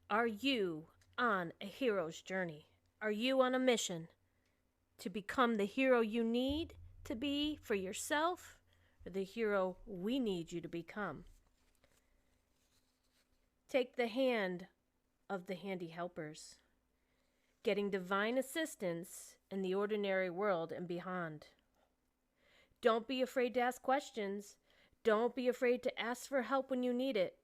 Are you on a hero's journey? Are you on a mission to become the hero you need to be for yourself, or the hero we need you to become? Take the hand of the handy helpers, getting divine assistance in the ordinary world and beyond. Don't be afraid to ask questions. Don't be afraid to ask for help when you need it.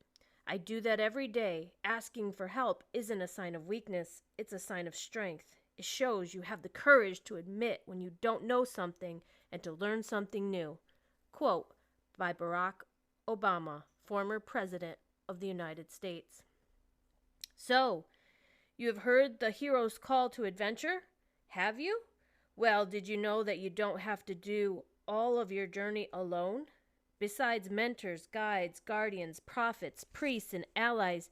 I do that every day. Asking for help isn't a sign of weakness, it's a sign of strength. It shows you have the courage to admit when you don't know something and to learn something new. Quote by Barack Obama, former President of the United States. So, you have heard the hero's call to adventure? Have you? Well, did you know that you don't have to do all of your journey alone? Besides mentors, guides, guardians, prophets, priests, and allies,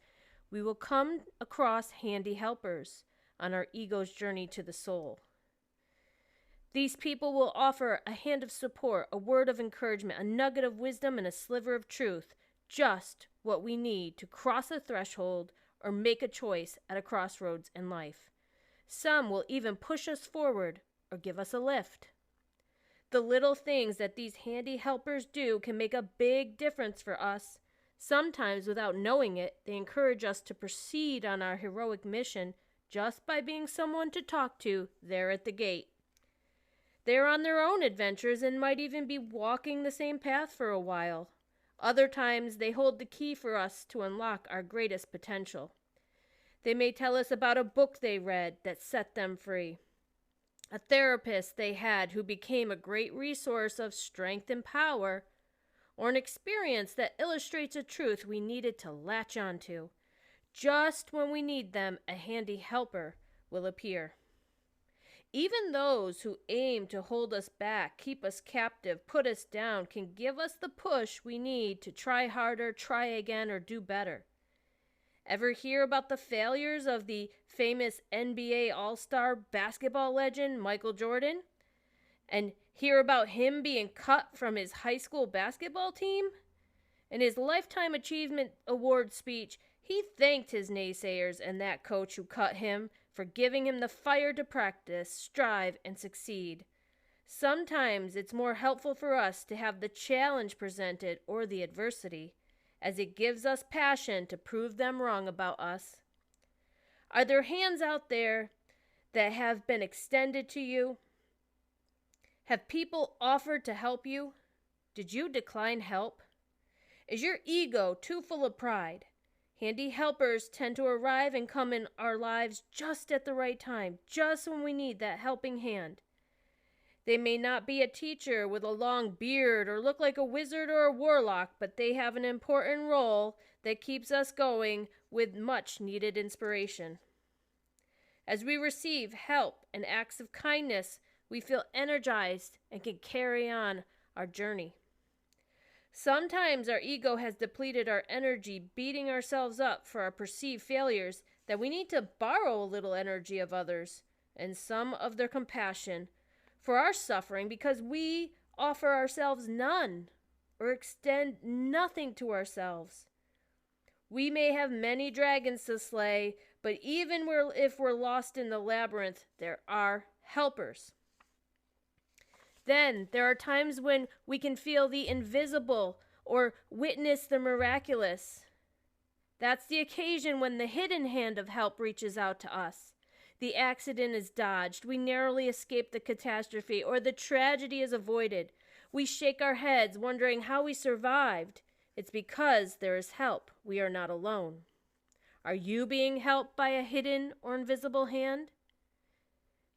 we will come across handy helpers on our ego's journey to the soul. These people will offer a hand of support, a word of encouragement, a nugget of wisdom, and a sliver of truth, just what we need to cross a threshold or make a choice at a crossroads in life. Some will even push us forward or give us a lift. The little things that these handy helpers do can make a big difference for us. Sometimes, without knowing it, they encourage us to proceed on our heroic mission just by being someone to talk to there at the gate. They are on their own adventures and might even be walking the same path for a while. Other times, they hold the key for us to unlock our greatest potential. They may tell us about a book they read that set them free, a therapist they had who became a great resource of strength and power, or an experience that illustrates a truth we needed to latch onto. Just when we need them, a handy helper will appear. Even those who aim to hold us back, keep us captive, put us down, can give us the push we need to try harder, try again, or do better. Ever hear about the failures of the famous NBA All-Star basketball legend Michael Jordan? And hear about him being cut from his high school basketball team? In his Lifetime Achievement Award speech, he thanked his naysayers and that coach who cut him for giving him the fire to practice, strive, and succeed. Sometimes it's more helpful for us to have the challenge presented or the adversity, as it gives us passion to prove them wrong about us. Are there hands out there that have been extended to you? Have people offered to help you? Did you decline help? Is your ego too full of pride? Handy helpers tend to arrive and come in our lives just at the right time, just when we need that helping hand. They may not be a teacher with a long beard or look like a wizard or a warlock, but they have an important role that keeps us going with much needed inspiration. As we receive help and acts of kindness, we feel energized and can carry on our journey. Sometimes our ego has depleted our energy beating ourselves up for our perceived failures that we need to borrow a little energy of others and some of their compassion for our suffering because we offer ourselves none or extend nothing to ourselves. We may have many dragons to slay, but even if we're lost in the labyrinth, there are helpers. Then there are times when we can feel the invisible or witness the miraculous. That's the occasion when the hidden hand of help reaches out to us. The accident is dodged, we narrowly escape the catastrophe, or the tragedy is avoided. We shake our heads, wondering how we survived. It's because there is help. We are not alone. Are you being helped by a hidden or invisible hand?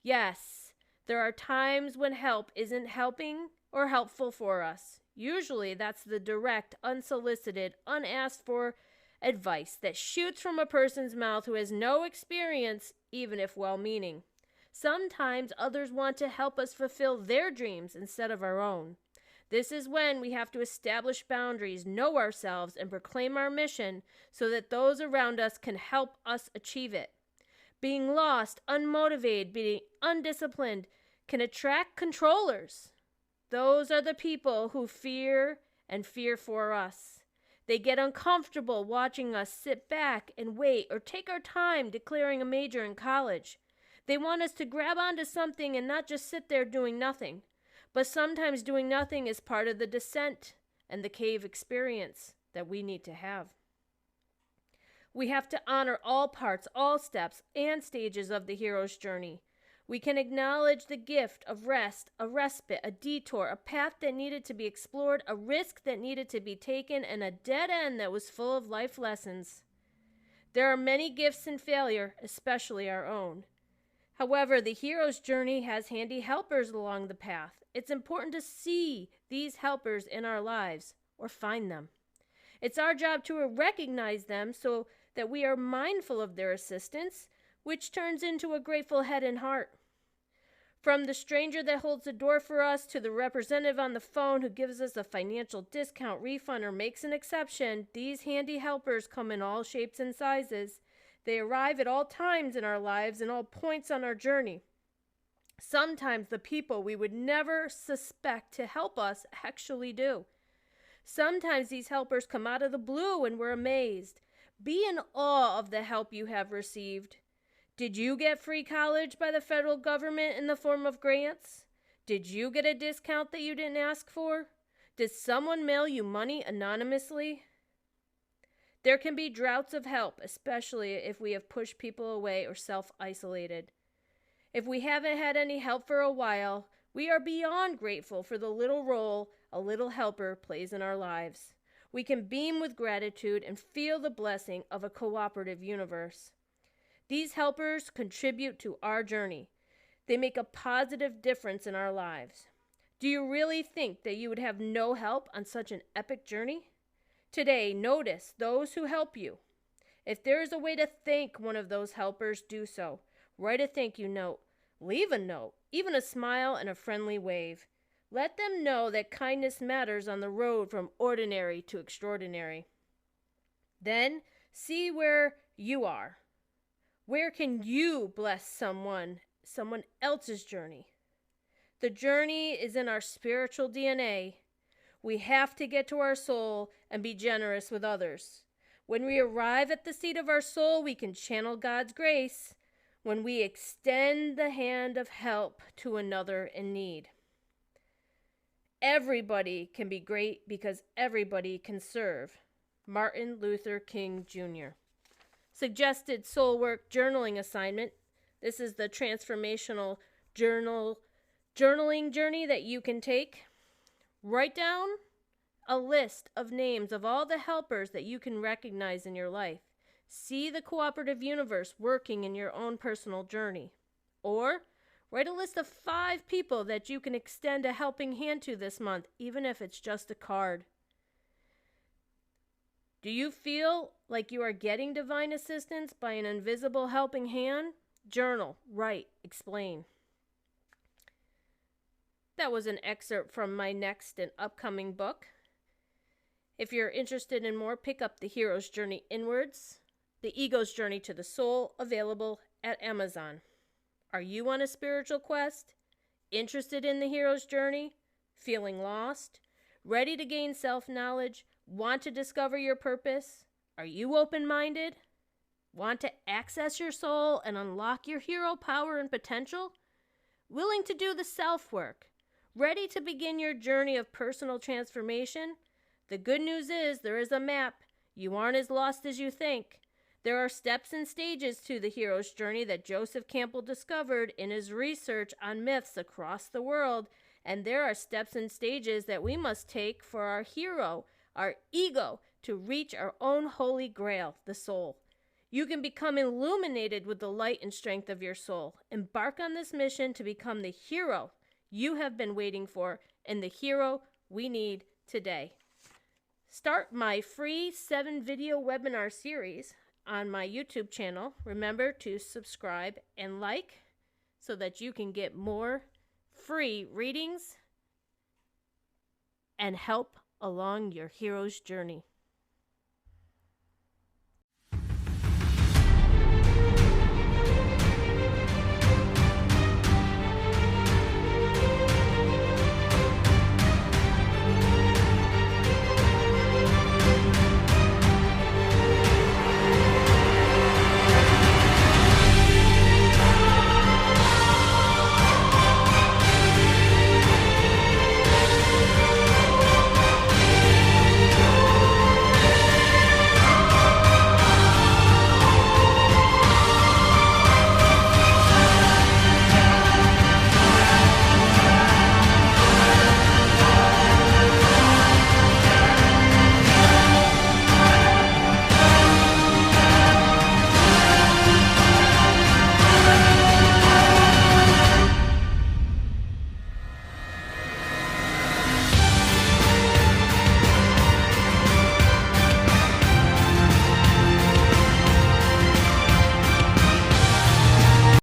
Yes, there are times when help isn't helping or helpful for us. Usually that's the direct, unsolicited, unasked for advice that shoots from a person's mouth who has no experience, even if well-meaning. Sometimes others want to help us fulfill their dreams instead of our own. This is when we have to establish boundaries, know ourselves, and proclaim our mission so that those around us can help us achieve it. Being lost, unmotivated, being undisciplined can attract controllers. Those are the people who fear and fear for us. They get uncomfortable watching us sit back and wait or take our time declaring a major in college. They want us to grab onto something and not just sit there doing nothing. But sometimes doing nothing is part of the descent and the cave experience that we need to have. We have to honor all parts, all steps, and stages of the hero's journey. We can acknowledge the gift of rest, a respite, a detour, a path that needed to be explored, a risk that needed to be taken, and a dead end that was full of life lessons. There are many gifts in failure, especially our own. However, the hero's journey has handy helpers along the path. It's important to see these helpers in our lives or find them. It's our job to recognize them so that we are mindful of their assistance, which turns into a grateful head and heart. From the stranger that holds the door for us to the representative on the phone who gives us a financial discount, refund, or makes an exception, these handy helpers come in all shapes and sizes. They arrive at all times in our lives and all points on our journey. Sometimes the people we would never suspect to help us actually do. Sometimes these helpers come out of the blue and we're amazed. Be in awe of the help you have received. Did you get free college by the federal government in the form of grants? Did you get a discount that you didn't ask for? Did someone mail you money anonymously? There can be droughts of help, especially if we have pushed people away or self-isolated. If we haven't had any help for a while, we are beyond grateful for the little role a little helper plays in our lives. We can beam with gratitude and feel the blessing of a cooperative universe. These helpers contribute to our journey. They make a positive difference in our lives. Do you really think that you would have no help on such an epic journey? Today, notice those who help you. If there is a way to thank one of those helpers, do so. Write a thank you note. Leave a note, even a smile and a friendly wave. Let them know that kindness matters on the road from ordinary to extraordinary. Then, see where you are. Where can you bless someone else's journey? The journey is in our spiritual DNA. We have to get to our soul and be generous with others. When we arrive at the seat of our soul, we can channel God's grace when we extend the hand of help to another in need. Everybody can be great because everybody can serve. Martin Luther King Jr. Suggested soul work journaling assignment. This is the transformational journaling journey that you can take. Write down a list of names of all the helpers that you can recognize in your life. See the cooperative universe working in your own personal journey. Or write a list of 5 people that you can extend a helping hand to this month, even if it's just a card. Do you feel like you are getting divine assistance by an invisible helping hand? Journal, write, explain. That was an excerpt from my next and upcoming book. If you're interested in more, pick up The Hero's Journey Inwards, The Ego's Journey to the Soul, available at Amazon. Are you on a spiritual quest? Interested in the hero's journey? Feeling lost? Ready to gain self-knowledge? Want to discover your purpose? Are you open-minded? Want to access your soul and unlock your hero power and potential? Willing to do the self-work? Ready to begin your journey of personal transformation? The good news is there is a map. You aren't as lost as you think. There are steps and stages to the hero's journey that Joseph Campbell discovered in his research on myths across the world, and there are steps and stages that we must take for our hero, our ego, to reach our own holy grail, the soul. You can become illuminated with the light and strength of your soul. Embark on this mission to become the hero you have been waiting for and the hero we need today. Start my free 7-video webinar series on my YouTube channel. Remember to subscribe and like so that you can get more free readings and help along your hero's journey.